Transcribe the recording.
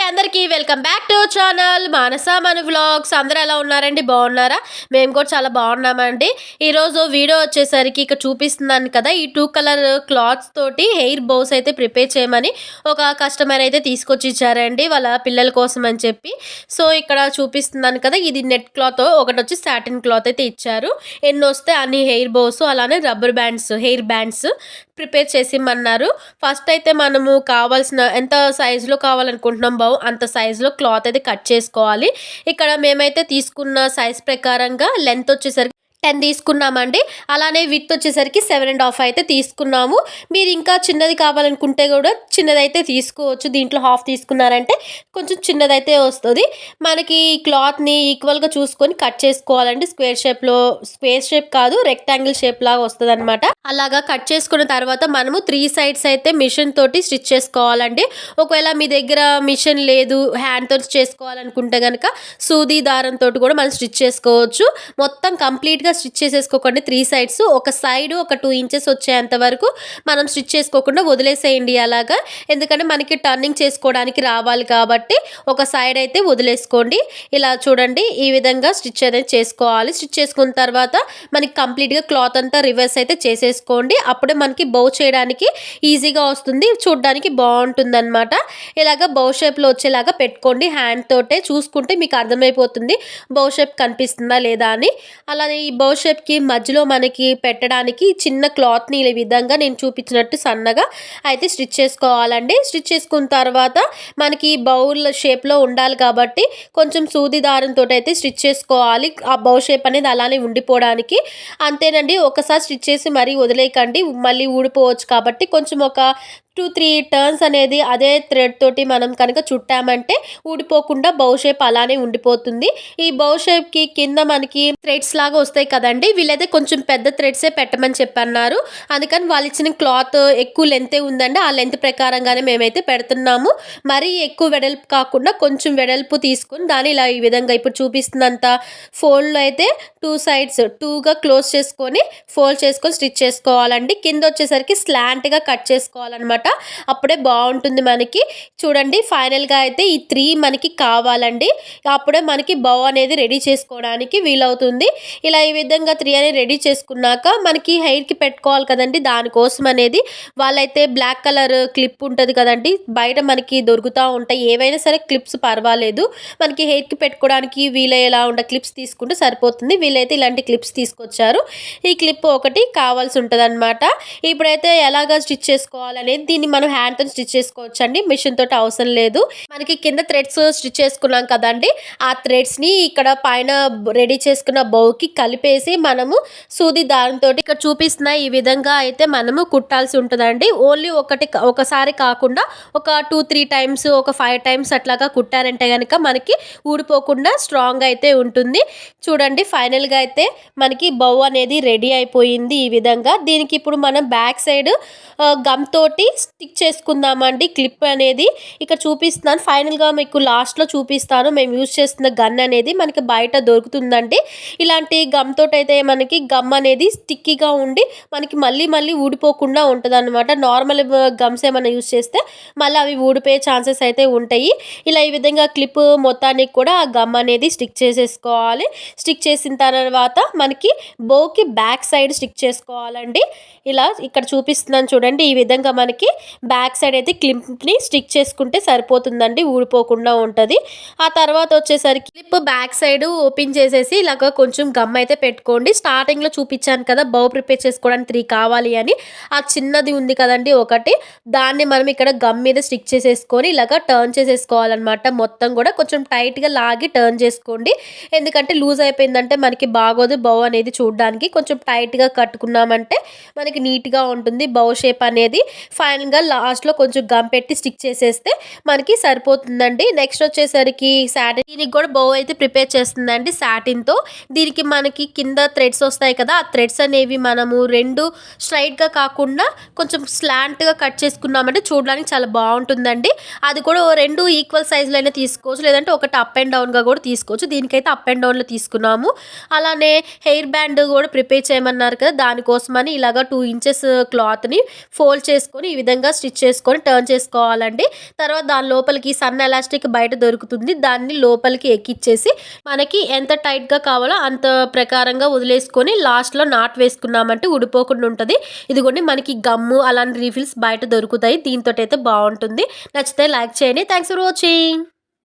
అందరికీ welcome back to channel మానస మన vlogs. అందరూ ఎలా ఉన్నారండి? బాగున్నారా? మేము కూడా చాలా బాగున్నామండి. ఈరోజు వీడియో వచ్చేసరికి ఇక్కడ చూపిస్తున్నాను కదా, ఈ 2 కలర్ క్లాత్స్ తోటి హెయిర్ బౌస్ అయితే ప్రిపేర్ చేయమని ఒక కస్టమర్ అయితే తీసుకొచ్చి ఇచ్చారండి వాళ్ళ పిల్లల కోసం అని చెప్పి. సో ఇక్కడ చూపిస్తున్నాను కదా, ఇది నెట్ క్లాత్, ఒకటి వచ్చి సాటిన్ క్లాత్ అయితే ఇచ్చారు. ఎన్ని వస్తే అన్ని హెయిర్ బౌస్, అలానే rubber bands, hair bands prepare చేసిమన్నారు. ఫస్ట్ అయితే మనము కావాల్సిన ఎంత సైజులో కావాలనుకుంటున్నాం అంత సైజులో క్లాత్ అయితే కట్ చేసుకోవాలి. ఇక్కడ మేమైతే తీసుకున్న సైజ్ ప్రకారంగా లెంత్ వచ్చేసరికి 10 తీసుకున్నామండి. అలానే విడ్త్ వచ్చేసరికి 7.5 అయితే తీసుకున్నాము. మీరు ఇంకా చిన్నది కావాలనుకుంటే కూడా చిన్నదైతే తీసుకోవచ్చు. దీంట్లో హాఫ్ తీసుకున్నారంటే కొంచెం చిన్నదైతే వస్తుంది. మనకి క్లాత్ని ఈక్వల్గా చూసుకొని కట్ చేసుకోవాలండి. స్క్వేర్ షేప్ కాదు, రెక్టాంగిల్ షేప్ లాగా వస్తుంది అనమాట. అలాగా కట్ చేసుకున్న తర్వాత మనము 3 సైడ్స్ అయితే మిషన్ తోటి స్టిచ్ చేసుకోవాలండి. ఒకవేళ మీ దగ్గర మిషన్ లేదు, హ్యాండ్ తోటి చేసుకోవాలనుకుంటే కనుక సూది దారంతో కూడా మనం స్టిచ్ చేసుకోవచ్చు. మొత్తం కంప్లీట్గా స్టిచ్ చేసేసుకోకండి. 3 సైడ్స్, ఒక సైడ్ ఒక 2 ఇంచెస్ వచ్చేంత వరకు మనం స్టిచ్ చేసుకోకుండా వదిలేసేయండి అలాగా. ఎందుకంటే మనకి టర్నింగ్ చేసుకోవడానికి రావాలి కాబట్టి ఒక సైడ్ అయితే వదిలేసుకోండి. ఇలా చూడండి, ఈ విధంగా స్టిచ్ అనేది చేసుకోవాలి. స్టిచ్ చేసుకున్న తర్వాత మనకి కంప్లీట్గా క్లాత్ అంతా రివర్స్ అయితే చేసేసుకోండి. అప్పుడే మనకి బౌ చేయడానికి ఈజీగా వస్తుంది, చూడడానికి బాగుంటుంది అనమాట. ఇలాగ బౌ షేప్లో వచ్చేలాగా పెట్టుకోండి. హ్యాండ్ తోటే చూసుకుంటే మీకు అర్థమైపోతుంది బౌ షేప్ కనిపిస్తుందా లేదా అని. అలానే ఈ బౌ షేప్కి మధ్యలో మనకి పెట్టడానికి చిన్న క్లాత్ని ఈ విధంగా నేను చూపించినట్టు సన్నగా అయితే స్టిచ్ చేసుకోవాలండి. స్టిచ్ చేసుకున్న తర్వాత మనకి బౌల్ షేప్లో ఉండాలి కాబట్టి కొంచెం సూది దారంతో అయితే స్టిచ్ చేసుకోవాలి. ఆ బౌ షేప్ అనేది అలానే ఉండిపోవడానికి. అంతేనండి, ఒకసారి స్టిచ్ చేసి మరీ వదిలేయకండి, మళ్ళీ ఊడిపోవచ్చు కాబట్టి కొంచెం ఒక 2-3 టర్న్స్ అనేది అదే థ్రెడ్ తోటి మనం కనుక చుట్టామంటే ఊడిపోకుండా బౌ షేప్ అలానే ఉండిపోతుంది. ఈ బౌ షేప్కి కింద మనకి థ్రెడ్స్ లాగా వస్తాయి కదండి, వీళ్ళైతే కొంచెం పెద్ద థ్రెడ్సే పెట్టమని చెప్పన్నారు. అందుకని వాళ్ళు ఇచ్చిన క్లాత్ ఎక్కువ లెంతే ఉందండి, ఆ లెంత్ ప్రకారంగానే మేమైతే పెడుతున్నాము. మరీ ఎక్కువ వెడల్పు కాకుండా కొంచెం వెడల్పు తీసుకొని దాన్ని ఇలా ఈ విధంగా ఇప్పుడు చూపిస్తున్నంత ఫోల్డ్లో అయితే 2 సైడ్స్ 2గా క్లోజ్ చేసుకొని ఫోల్డ్ చేసుకొని స్టిచ్ చేసుకోవాలండి. కింద వచ్చేసరికి స్లాంట్గా కట్ చేసుకోవాలన్నమాట, అప్పుడే బాగుంటుంది మనకి. చూడండి, ఫైనల్గా అయితే ఈ 3 మనకి కావాలండి. అప్పుడే మనకి బౌ అనేది రెడీ చేసుకోవడానికి వీలవుతుంది. ఇలా ఈ విధంగా 3 అనేది రెడీ చేసుకున్నాక మనకి హెయిర్కి పెట్టుకోవాలి కదండి, దానికోసం అనేది వాళ్ళైతే బ్లాక్ కలర్ క్లిప్ ఉంటుంది కదండి, బయట మనకి దొరుకుతూ ఉంటాయి. ఏవైనా సరే క్లిప్స్ పర్వాలేదు, మనకి హెయిర్కి పెట్టుకోవడానికి వీలయ్యేలా ఉండే క్లిప్స్ తీసుకుంటే సరిపోతుంది. వీళ్ళైతే ఇలాంటి క్లిప్స్ తీసుకొచ్చారు. ఈ క్లిప్ ఒకటి కావాల్సి ఉంటుంది అనమాట. ఇప్పుడైతే ఎలాగా స్టిచ్ చేసుకోవాలనేది దీన్ని మనం హ్యాండ్తో స్టిచ్ చేసుకోవచ్చు అండి, మిషన్ తోటి అవసరం లేదు. మనకి కింద థ్రెడ్స్ స్టిచ్ చేసుకున్నాం కదండి, ఆ థ్రెడ్స్ని ఇక్కడ పైన రెడీ చేసుకున్న బౌకి కలిపేసి మనము సూది దారంతో ఇక్కడ చూపిస్తున్న ఈ విధంగా అయితే మనము కుట్టాల్సి ఉంటుందండి. ఓన్లీ ఒకసారి కాకుండా ఒక 2-3 టైమ్స్, ఒక 5 టైమ్స్ అట్లాగా కుట్టారంటే కనుక మనకి ఊడిపోకుండా స్ట్రాంగ్ అయితే ఉంటుంది. చూడండి, ఫైనల్గా అయితే మనకి బౌ అనేది రెడీ అయిపోయింది ఈ విధంగా. దీనికి ఇప్పుడు మనం బ్యాక్ సైడ్ గమ్ తోటి స్టిక్ చేసుకుందామండి క్లిప్ అనేది. ఇక్కడ చూపిస్తున్నాను, ఫైనల్గా మీకు లాస్ట్లో చూపిస్తాను. మేము యూజ్ చేస్తున్న గన్ అనేది మనకి బయట దొరుకుతుందండి. ఇలాంటి గమ్ తోటి అయితే మనకి గమ్ అనేది స్టిక్కీగా ఉండి మనకి మళ్ళీ ఊడిపోకుండా ఉంటుంది అనమాట. నార్మల్ గమ్స్ ఏమైనా యూజ్ చేస్తే మళ్ళీ అవి ఊడిపోయే ఛాన్సెస్ అయితే ఉంటాయి. ఇలా ఈ విధంగా క్లిప్ మొత్తానికి కూడా ఆ గమ్ అనేది స్టిక్ చేసేసుకోవాలి. స్టిక్ చేసిన తర్వాత మనకి బౌకి బ్యాక్ సైడ్ స్టిక్ చేసుకోవాలండి. ఇలా ఇక్కడ చూపిస్తున్నాను చూడండి, ఈ విధంగా మనకి బ్యాక్ సైడ్ అయితే క్లిప్ని స్టిక్ చేసుకుంటే సరిపోతుందండి, ఊడిపోకుండా ఉంటుంది. ఆ తర్వాత వచ్చేసరికి క్లిప్ బ్యాక్ సైడ్ ఓపెన్ చేసేసి ఇలాగ కొంచెం గమ్ అయితే పెట్టుకోండి. స్టార్టింగ్లో చూపించాను కదా బౌ ప్రిపేర్ చేసుకోవడానికి 3 కావాలి అని, ఆ చిన్నది ఉంది కదండి ఒకటి, దాన్ని మనం ఇక్కడ గమ్ మీద స్టిక్ చేసేసుకొని ఇలాగ టర్న్ చేసేసుకోవాలన్నమాట. మొత్తం కూడా కొంచెం టైట్గా లాగి టర్న్ చేసుకోండి, ఎందుకంటే లూజ్ అయిపోయిందంటే మనకి బాగోదు బౌ అనేది చూడడానికి. కొంచెం టైట్గా కట్టుకున్నామంటే మనకి నీట్గా ఉంటుంది బౌ షేప్ అనేది. ఫైనల్గా లాస్ట్లో కొంచెం గమ్ పెట్టి స్టిక్ చేసేస్తే మనకి సరిపోతుందండి. నెక్స్ట్ వచ్చేసరికి సాటిన్, దీనికి కూడా బౌ అయితే ప్రిపేర్ చేస్తుందండి సాటిన్తో. దీనికి మనకి కింద థ్రెడ్స్ వస్తాయి కదా, ఆ థ్రెడ్స్ అనేవి మనము 2 స్ట్రైట్గా కాకుండా కొంచెం స్లాంట్గా కట్ చేసుకున్నామంటే చూడడానికి చాలా బాగుంటుందండి. అది కూడా 2 ఈక్వల్ సైజులోనే తీసుకోవచ్చు, లేదంటే ఒకటి అప్ అండ్ డౌన్గా కూడా తీసుకోవచ్చు. దీనికైతే అప్ అండ్ డౌన్లో తీసుకున్నాము. అలానే హెయిర్ బ్యాండ్ కూడా ప్రిపేర్ చేయమన్నారు కదా, దానికోసమని ఇలాగా 2 ఇంచెస్ క్లాత్ని ఫోల్డ్ చేసుకొని ఈ విధంగా విధంగా స్టిచ్ చేసుకొని టర్న్ చేసుకోవాలండి. తర్వాత దాని లోపలికి సన్న ఎలాస్టిక్ బయట దొరుకుతుంది. దాన్ని లోపలికి ఎక్కిచ్చేసి మనకి ఎంత టైట్‌గా కావాలో అంత ప్రకారంగా వదిలేసుకొని లాస్ట్‌లో నాట్ వేసుకున్నామంటే ఊడిపోకుండా ఉంటది. ఇదిగోండి మనకి గమ్ము అలాంటి రీఫిల్స్ బయట దొరుకుతాయి. దీనితోటైతే బావుంటుంది. నచ్చితే లైక్ చేయండి. Thanks for watching.